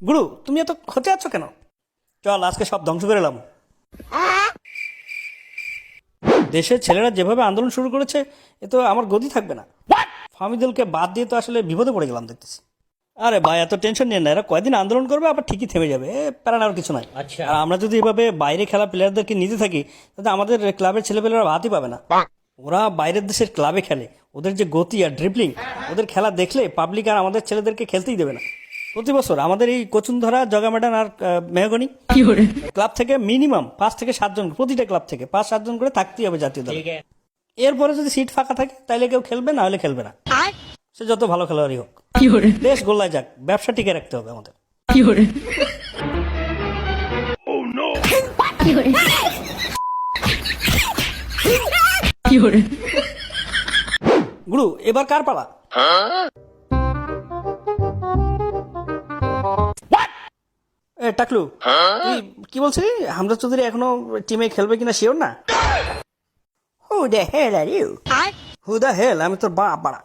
গুরু তুমি এত খচে আছো কেন? চল আজকে সব ধ্বংস করে এলাম। দেশের ছেলেরা যেভাবে আন্দোলন শুরু করেছে এ তো আমার গদি থাকবে না। ফামিদুলকে বাদ দিয়ে তো আসলে বিপদে পড়ে গেলাম দেখতেছি। আরে ভাই এত টেনশন নিয়ে না, এরা কয়দিন আন্দোলন করবে আবার ঠিকই থেমে যাবে, প্যারা নেওয়ার কিছু নাই। আচ্ছা। আর আমরা যদি এভাবে বাইরে খেলা প্লেয়ারদেরকে নিতে থাকি তাহলে আমাদের ক্লাবের ছেলেপেলেরা ভাতই পাবে না। ওরা বাইরের দেশের ক্লাবে খেলে, ওদের যে গতি আর ড্রিবলিং, ওদের খেলা দেখলে পাবলিক আর আমাদের ছেলেদেরকে খেলতেই দেবে না। প্রতি বছর আমাদের এই কচুন্ধরা, জগামেডান আর মেহগনি ক্লাব থেকে মিনিমাম 5 থেকে 7 জন, প্রতিটা ক্লাব থেকে 5-7 জন করে থাকতেই হবে জাতীয় দলে। ঠিক আছে। এরপরে যদি সিট ফাঁকা থাকে তাইলে কেউ খেলবে, না হলে খেলবে না, সে যত ভালো খেলোয়াড়ই হোক। দেশ গোল্লায় যাক, ব্যবসা টিকে রাখতে হবে আমাদের। গুরু এবার কার পালা? এ টাকলু, তুই কি বলছিলি হামজা চৌধুরী এখনো টিমে খেলবে কিনা শিওর না? Who the hell are you? Who the hell? আমি তোর বাপ বাড়া।